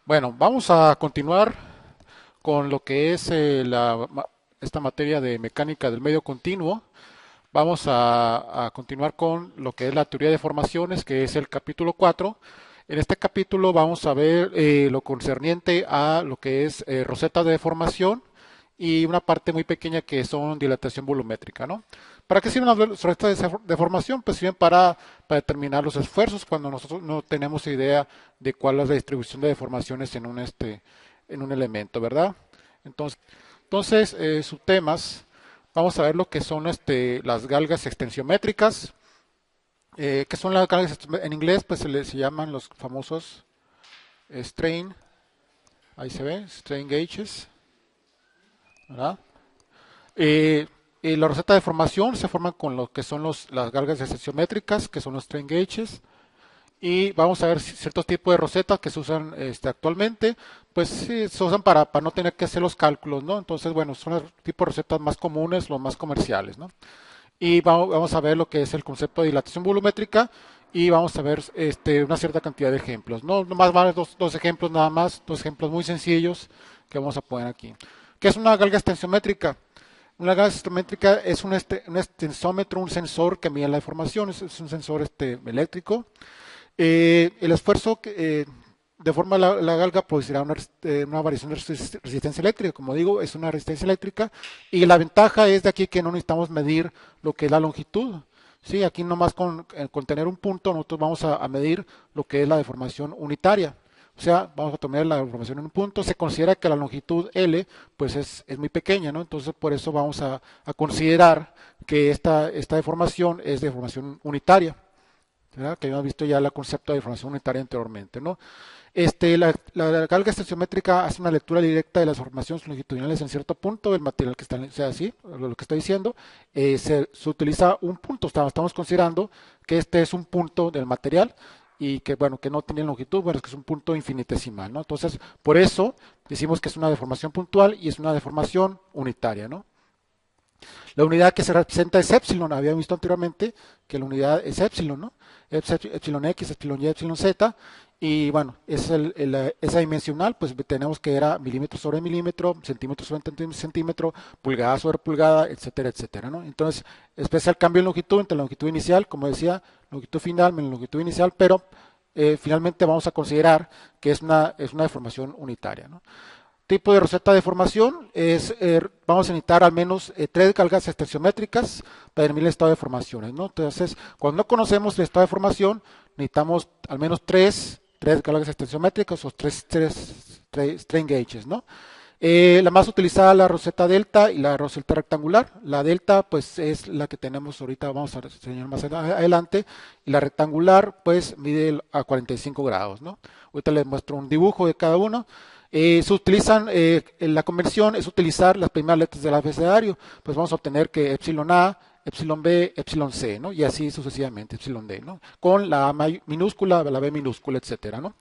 Bueno, vamos a continuar con lo que es esta materia de mecánica del medio continuo. Vamos a continuar con lo que es la teoría de formaciones, que es el capítulo 4. En este capítulo vamos a ver lo concerniente a lo que es rosetas de deformación y una parte muy pequeña que son dilatación volumétrica, ¿no? ¿Para qué sirven las rosetas de deformación? Pues sirven para determinar los esfuerzos cuando nosotros no tenemos idea de cuál es la distribución de deformaciones en un elemento, ¿verdad? Entonces, subtemas, vamos a ver lo que son las galgas extensiométricas. ¿Qué son las galgas? En inglés pues se llaman los famosos strain, ahí se ve, strain gauges, ¿verdad? Eh, la roseta de formación se forman con lo que son las galgas extensiométricas, que son los strain gauges. Y vamos a ver ciertos tipos de rosetas que se usan actualmente, pues sí, se usan para no tener que hacer los cálculos, ¿no? Entonces, bueno, son los tipos de rosetas más comunes, los más comerciales, ¿no? Y vamos a ver lo que es el concepto de dilatación volumétrica y vamos a ver una cierta cantidad de ejemplos, ¿no? Nomás van dos ejemplos nada más, dos ejemplos muy sencillos que vamos a poner aquí. ¿Qué es una galga extensiométrica? Una galga extensiométrica es un extensómetro, un sensor que mide la deformación, es un sensor eléctrico. El esfuerzo que deforma la galga producirá una variación de resistencia eléctrica. Como digo, es una resistencia eléctrica y la ventaja es de aquí que no necesitamos medir lo que es la longitud. Sí, aquí nomás con tener un punto nosotros vamos a medir lo que es la deformación unitaria. O sea, vamos a tomar la deformación en un punto. Se considera que la longitud L pues es muy pequeña, ¿no? Entonces por eso vamos a considerar que esta deformación es deformación unitaria. ¿Verdad? Que habíamos visto ya el concepto de deformación unitaria anteriormente, ¿no? La galga extensiométrica hace una lectura directa de las formaciones longitudinales en cierto punto del material que está, sea así, lo que estoy diciendo, se utiliza un punto, estamos considerando que este es un punto del material y que, bueno, que no tiene longitud, bueno, es que es un punto infinitesimal, ¿no? Entonces, por eso decimos que es una deformación puntual y es una deformación unitaria, ¿no? La unidad que se representa es epsilon. Había visto anteriormente que la unidad es epsilon, ¿no? Epsilon X, epsilon Y, epsilon Z. Y bueno, esa dimensional, pues tenemos que era milímetro sobre milímetro, centímetro sobre centímetro, pulgada sobre pulgada, etcétera, etcétera, ¿no? Entonces, especial cambio en longitud entre la longitud inicial, como decía, longitud final menos longitud inicial, pero finalmente vamos a considerar que es una deformación unitaria, ¿no? Tipo de roseta de formación es, vamos a necesitar al menos tres galgas extensiométricas para determinar el estado de formaciones, ¿no? Entonces, cuando no conocemos el estado de formación, necesitamos al menos tres galgas extensiométricas o tres strain gauges, ¿no? La más utilizada es la roseta delta y la roseta rectangular. La delta, pues, es la que tenemos ahorita, vamos a enseñar más adelante. Y la rectangular, pues, mide a 45 grados, ¿no? Ahorita les muestro un dibujo de cada uno. Se utilizan, la conversión es utilizar las primeras letras del abecedario. Pues vamos a obtener que epsilon A, epsilon B, epsilon C, ¿no? Y así sucesivamente, epsilon D, ¿no? Con la A minúscula, la B minúscula, etcétera, ¿no?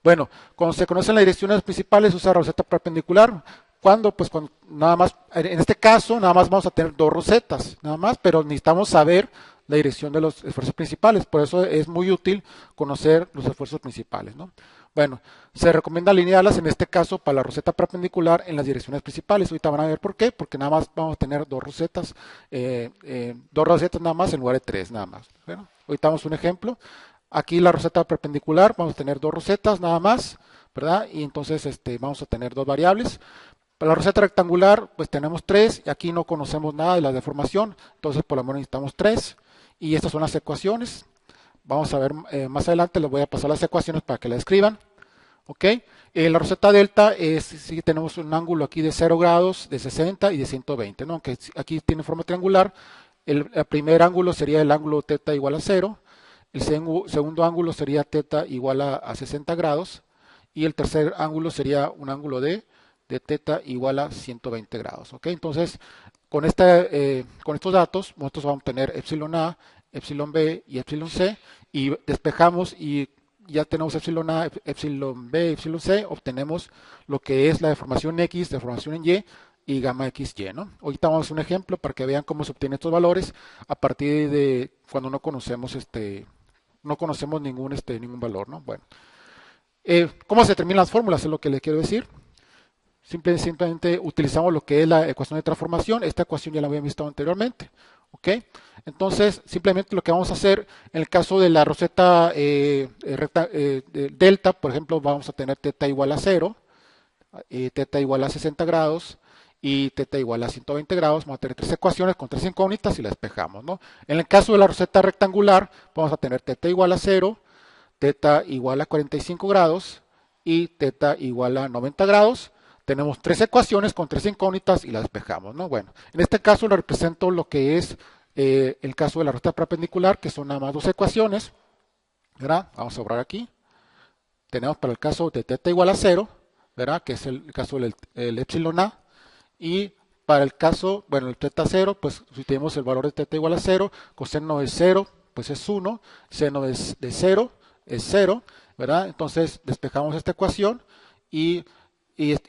Bueno, cuando se conocen las direcciones principales, usa roseta perpendicular. Cuando, pues, cuando nada más, en este caso, nada más vamos a tener dos rosetas, nada más, pero necesitamos saber la dirección de los esfuerzos principales. Por eso es muy útil conocer los esfuerzos principales, ¿no? Bueno, se recomienda alinearlas en este caso para la roseta perpendicular en las direcciones principales. Ahorita van a ver por qué, porque nada más vamos a tener dos rosetas nada más en lugar de tres nada más. Bueno, ahorita vamos a un ejemplo. Aquí la roseta perpendicular, vamos a tener dos rosetas nada más, ¿verdad? Y entonces vamos a tener dos variables. Para la roseta rectangular, pues tenemos tres, y aquí no conocemos nada de la deformación, entonces por lo menos necesitamos tres. Y estas son las ecuaciones. Vamos a ver más adelante, les voy a pasar las ecuaciones para que la escriban. ¿Ok? La roseta delta es, si tenemos un ángulo aquí de 0 grados, de 60 y de 120, ¿no? Aunque aquí tiene forma triangular, el primer ángulo sería el ángulo teta igual a 0, el segundo ángulo sería teta igual a 60 grados y el tercer ángulo sería un ángulo de teta igual a 120 grados. ¿Ok? Entonces, con estos datos, nosotros vamos a tener epsilon A, epsilon B y epsilon C y despejamos y ya tenemos epsilon A, epsilon B, epsilon C, obtenemos lo que es la deformación X, deformación en y gamma XY, ¿no? Ahorita vamos a hacer un ejemplo para que vean cómo se obtienen estos valores a partir de cuando no conocemos ningún valor, ¿no? Bueno, ¿Cómo se determinan las fórmulas? Es lo que le quiero decir. Simplemente utilizamos lo que es la ecuación de transformación. Esta ecuación ya la habíamos visto anteriormente. ¿Ok? Entonces, simplemente lo que vamos a hacer en el caso de la roseta de delta, por ejemplo, vamos a tener teta igual a 0, teta igual a 60 grados y teta igual a 120 grados. Vamos a tener tres ecuaciones con tres incógnitas y las despejamos, ¿no? En el caso de la roseta rectangular, vamos a tener teta igual a 0, teta igual a 45 grados y teta igual a 90 grados. Tenemos tres ecuaciones con tres incógnitas y las despejamos, ¿no? Bueno, en este caso le represento lo que es el caso de la roseta perpendicular, que son nada más dos ecuaciones, ¿verdad? Vamos a obrar aquí. Tenemos para el caso de teta igual a 0, ¿verdad? Que es el caso del el epsilon a. Y para el caso, bueno, el teta 0, pues si tenemos el valor de teta igual a 0, coseno de 0, pues es 1, seno de 0 es 0, ¿verdad? Entonces despejamos esta ecuación y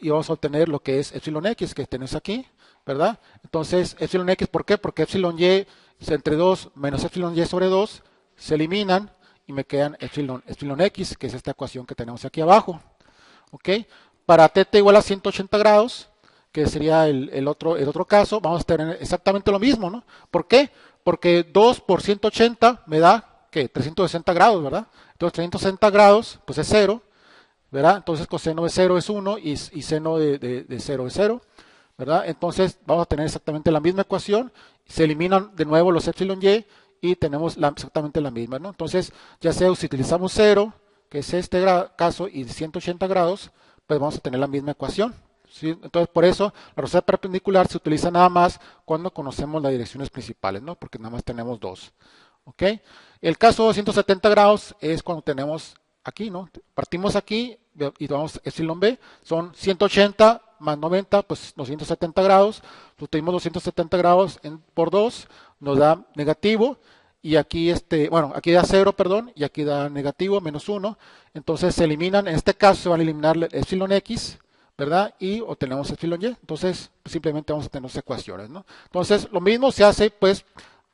vamos a obtener lo que es epsilon x, que tenemos aquí, ¿verdad? Entonces, epsilon x, ¿por qué? Porque epsilon y entre 2 menos epsilon y sobre 2 se eliminan y me quedan epsilon x, que es esta ecuación que tenemos aquí abajo. ¿Ok? Para teta igual a 180 grados, que sería el otro caso, vamos a tener exactamente lo mismo, ¿no? ¿Por qué? Porque 2 por 180 me da, ¿qué? 360 grados, ¿verdad? Entonces 360 grados, pues es 0, ¿verdad? Entonces coseno de 0 es 1 y seno de 0 es 0, ¿verdad? Entonces vamos a tener exactamente la misma ecuación, se eliminan de nuevo los epsilon y tenemos exactamente la misma, ¿no? Entonces, ya sea si utilizamos 0, que es este caso, y 180 grados, pues vamos a tener la misma ecuación, ¿sí? Entonces, por eso la roseta perpendicular se utiliza nada más cuando conocemos las direcciones principales, ¿no? Porque nada más tenemos dos. ¿Ok? El caso de 170 grados es cuando tenemos aquí, ¿no? Partimos aquí y vamos epsilon b, son 180 más 90, pues 270 grados. Sustituimos 270 grados por 2, nos da negativo. Y aquí, bueno, aquí da 0, perdón, y aquí da negativo, menos 1. Entonces se eliminan, en este caso se van a eliminar el epsilon x, ¿verdad? Y obtenemos epsilon y. Entonces, simplemente vamos a tener dos ecuaciones, ¿no? Entonces, lo mismo se hace, pues,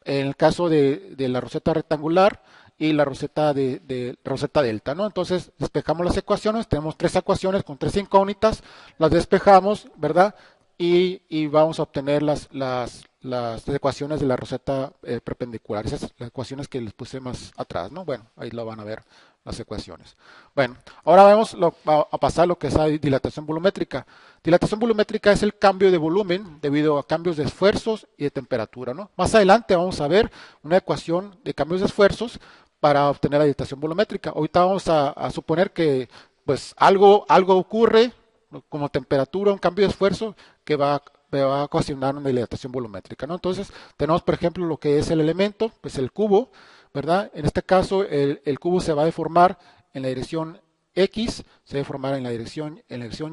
en el caso de la roseta rectangular y la roseta de roseta delta, ¿no? Entonces despejamos las ecuaciones, tenemos tres ecuaciones con tres incógnitas, las despejamos, ¿verdad? Y vamos a obtener las ecuaciones de la roseta perpendicular, esas las ecuaciones que les puse más atrás, ¿no? Bueno, ahí lo van a ver las ecuaciones. Bueno, ahora vamos a pasar a lo que es la dilatación volumétrica. Dilatación volumétrica es el cambio de volumen debido a cambios de esfuerzos y de temperatura, ¿no? Más adelante vamos a ver una ecuación de cambios de esfuerzos para obtener la dilatación volumétrica. Ahorita vamos a suponer que pues algo ocurre como temperatura, un cambio de esfuerzo que va a ocasionar una dilatación volumétrica, ¿no? Entonces tenemos por ejemplo lo que es el elemento, pues el cubo, ¿verdad? En este caso el cubo se va a deformar en la dirección X, se va a deformar en la dirección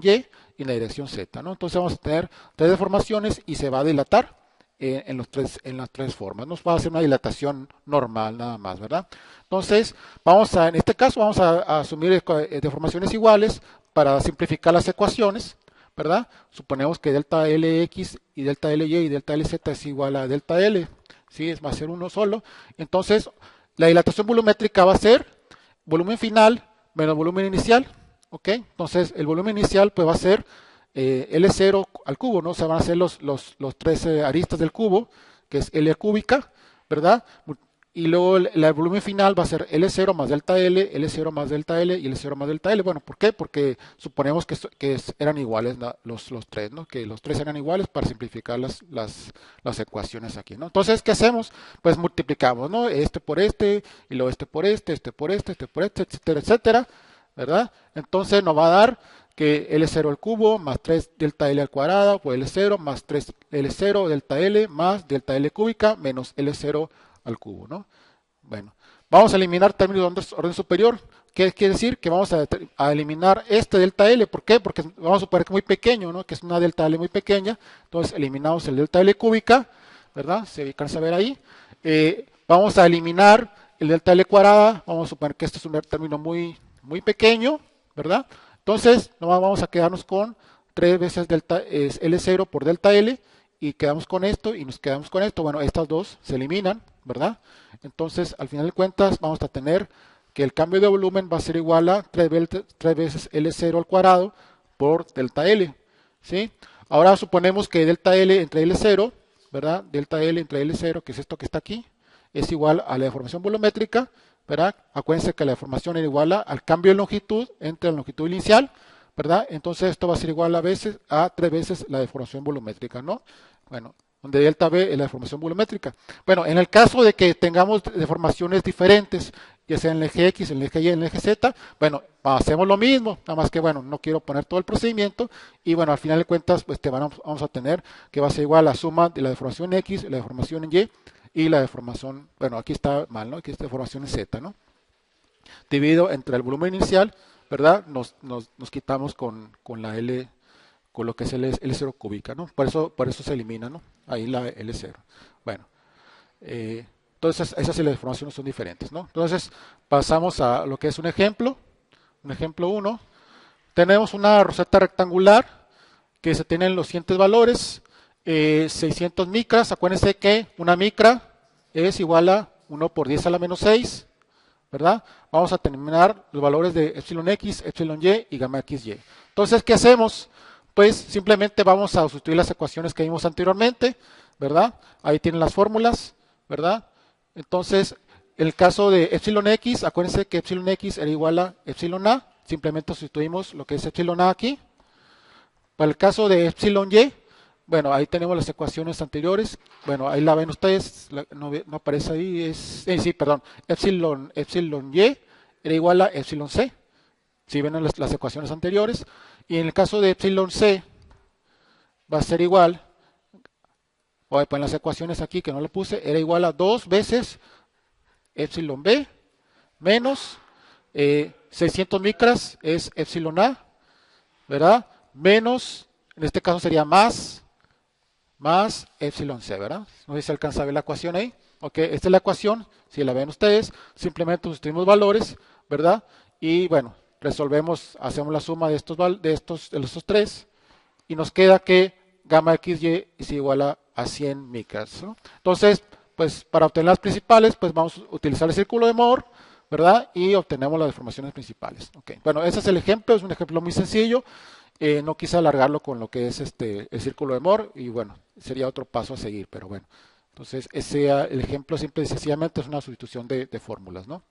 Y y en la dirección Z, ¿no? Entonces vamos a tener tres deformaciones y se va a dilatar en las tres formas. Nos va a hacer una dilatación normal nada más, ¿verdad? Entonces, en este caso vamos a asumir deformaciones iguales para simplificar las ecuaciones, ¿verdad? Suponemos que delta Lx y delta Ly y delta Lz es igual a delta L, ¿sí? Va a ser uno solo. Entonces, la dilatación volumétrica va a ser volumen final menos volumen inicial, ¿ok? Entonces, el volumen inicial pues va a ser L0 al cubo, ¿no? O sea, van a ser los tres aristas del cubo, que es L cúbica, ¿verdad? Y luego el volumen final va a ser L0 más delta L, L0 más delta L y L0 más delta L. Bueno, ¿por qué? Porque suponemos que eran iguales, ¿no? los tres, ¿no? Que los tres eran iguales para simplificar las ecuaciones aquí, ¿no? Entonces, ¿qué hacemos? Pues multiplicamos, ¿no? Este por este, y luego este por este, este por este, este por este, etcétera, etcétera, ¿verdad? Entonces nos va a dar que L0 al cubo más 3 delta L al cuadrado por L0 más 3 L0 delta L más delta L cúbica menos L0 al cubo, ¿no? Bueno, vamos a eliminar términos de orden superior. ¿Qué quiere decir? Que vamos a eliminar este delta L. ¿Por qué? Porque vamos a suponer que es muy pequeño, ¿no? Que es una delta L muy pequeña. Entonces eliminamos el delta L cúbica, ¿verdad? Se alcanza a ver ahí. Vamos a eliminar el delta L cuadrada. Vamos a suponer que este es un término muy pequeño, ¿verdad? Entonces, vamos a quedarnos con 3 veces delta es L0 por delta L y quedamos con esto y nos quedamos con esto. Bueno, estas dos se eliminan, ¿verdad? Entonces, al final de cuentas, vamos a tener que el cambio de volumen va a ser igual a 3 veces L0 al cuadrado por delta L, ¿sí? Ahora suponemos que delta L entre L0, ¿verdad? Delta L entre L0, que es esto que está aquí, es igual a la deformación volumétrica, ¿verdad? Acuérdense que la deformación era igual al cambio de longitud entre la longitud inicial, ¿verdad? Entonces esto va a ser igual a 3 veces la deformación volumétrica, ¿no? Bueno, donde delta V es la deformación volumétrica. Bueno, en el caso de que tengamos deformaciones diferentes, ya sea en el eje X, en el eje Y, en el eje Z, bueno, hacemos lo mismo, nada más que, bueno, no quiero poner todo el procedimiento, y bueno, al final de cuentas, pues vamos a tener que va a ser igual a la suma de la deformación X, la deformación en Y, y la deformación, bueno, aquí está mal, ¿no? Aquí está deformación en Z, ¿no? Dividido entre el volumen inicial, ¿verdad? Nos quitamos con la L, con lo que es el L0 cúbica, ¿no? Por eso se elimina, ¿no? Ahí la L0. Bueno, entonces esas y las deformaciones son diferentes, ¿no? Entonces pasamos a lo que es un ejemplo 1. Tenemos una roseta rectangular que se tienen los siguientes valores, 600 micras, acuérdense que una micra es igual a 1 por 10 a la menos 6, ¿verdad? Vamos a determinar los valores de epsilon X, epsilon Y y gamma XY. Entonces, ¿qué hacemos? Pues simplemente vamos a sustituir las ecuaciones que vimos anteriormente, ¿verdad? Ahí tienen las fórmulas, ¿verdad? Entonces, en el caso de epsilon X, acuérdense que epsilon X era igual a epsilon A, simplemente sustituimos lo que es epsilon A aquí. Para el caso de epsilon Y, bueno, ahí tenemos las ecuaciones anteriores. Bueno, ahí la ven ustedes, no aparece ahí, sí, perdón, epsilon Y era igual a epsilon C. Si ven las ecuaciones anteriores. Y en el caso de epsilon C, va a ser igual, voy a poner las ecuaciones aquí que no lo puse, era igual a 2 veces epsilon B menos 600 micras es epsilon A, ¿verdad? Menos, en este caso sería más epsilon C, ¿verdad? No sé si se alcanza a ver la ecuación ahí. Ok, esta es la ecuación, si la ven ustedes, simplemente sustituimos valores, ¿verdad? Y bueno, resolvemos, hacemos la suma de estos tres y nos queda que gamma XY es igual a 100 micras, ¿no? Entonces, pues para obtener las principales, pues vamos a utilizar el círculo de Moore, ¿verdad? Y obtenemos las deformaciones principales. Okay. Bueno, ese es el ejemplo, es un ejemplo muy sencillo. No quise alargarlo con lo que es el círculo de Moore y bueno, sería otro paso a seguir, pero bueno. Entonces, el ejemplo simple y sencillamente es una sustitución de fórmulas, ¿no?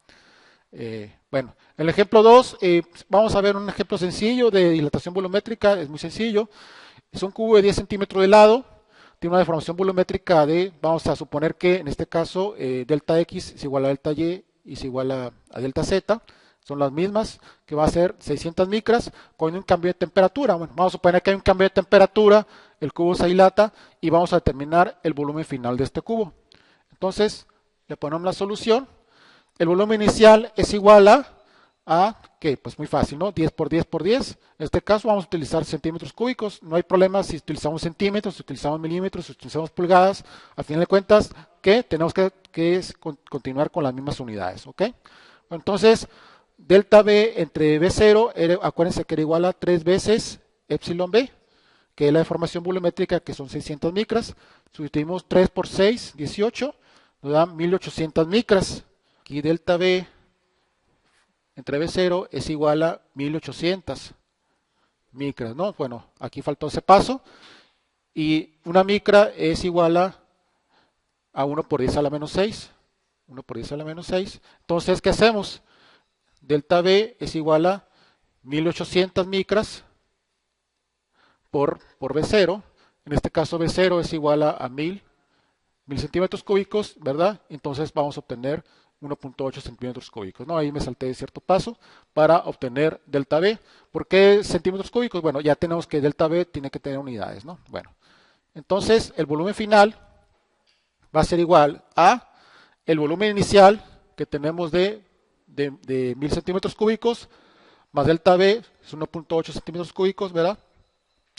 Bueno, el ejemplo 2, vamos a ver un ejemplo sencillo de dilatación volumétrica, es muy sencillo. Es un cubo de 10 centímetros de lado, tiene una deformación volumétrica de, vamos a suponer que en este caso delta X es igual a delta Y y es igual a delta Z, son las mismas, que va a ser 600 micras con un cambio de temperatura. Bueno, vamos a suponer que hay un cambio de temperatura, el cubo se dilata y vamos a determinar el volumen final de este cubo. Entonces, le ponemos la solución. El volumen inicial es igual ¿qué? Pues muy fácil, ¿no? 10 por 10 por 10. En este caso vamos a utilizar centímetros cúbicos. No hay problema si utilizamos centímetros, si utilizamos milímetros, si utilizamos pulgadas. Al final de cuentas, ¿qué? Tenemos que continuar con las mismas unidades, ¿ok? Entonces, delta B entre B0, acuérdense que era igual a 3 veces epsilon B, que es la deformación volumétrica, que son 600 micras. Sustituimos 3 por 6, 18, nos da 1800 micras. Aquí delta B entre B0 es igual a 1800 micras, ¿no? Bueno, aquí faltó ese paso. Y una micra es igual a 1 por 10 a la menos 6. 1 por 10 a la menos 6. Entonces, ¿qué hacemos? Delta B es igual a 1800 micras por B0. En este caso, B0 es igual a 1000 centímetros cúbicos, ¿verdad? Entonces vamos a obtener 1.8 centímetros cúbicos, ¿no? Ahí me salté de cierto paso para obtener delta B. ¿Por qué centímetros cúbicos? Bueno, ya tenemos que delta B tiene que tener unidades, ¿no? Bueno, entonces el volumen final va a ser igual a el volumen inicial que tenemos de 1000 centímetros cúbicos más delta B es 1.8 centímetros cúbicos, ¿verdad?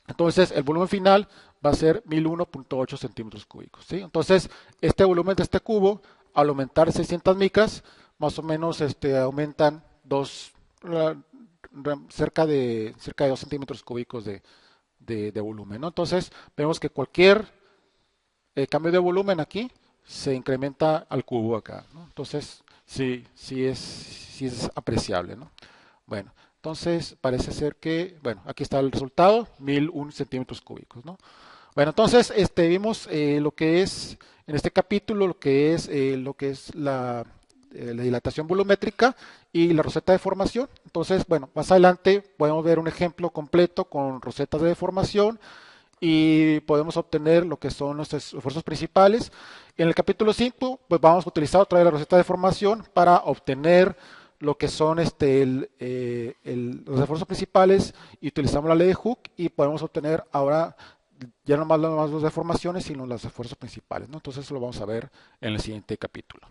Entonces el volumen final va a ser 1001.8 centímetros cúbicos, ¿sí? Entonces este volumen de este cubo, al aumentar 600 micras, más o menos aumentan cerca de 2 centímetros cúbicos de volumen, ¿no? Entonces vemos que cualquier cambio de volumen aquí se incrementa al cubo acá, ¿no? Entonces sí es apreciable, ¿no? Bueno, entonces parece ser que, bueno, aquí está el resultado, 1001 centímetros cúbicos, ¿no? Bueno, entonces vimos lo que es, en este capítulo, lo que es la dilatación volumétrica y la roseta de deformación. Entonces, bueno, más adelante podemos ver un ejemplo completo con rosetas de deformación y podemos obtener lo que son los esfuerzos principales. En el capítulo 5, pues vamos a utilizar otra vez la roseta de deformación para obtener lo que son los esfuerzos principales y utilizamos la ley de Hooke y podemos obtener ahora ya no más las deformaciones, sino los esfuerzos principales, ¿no? Entonces eso lo vamos a ver en el siguiente capítulo.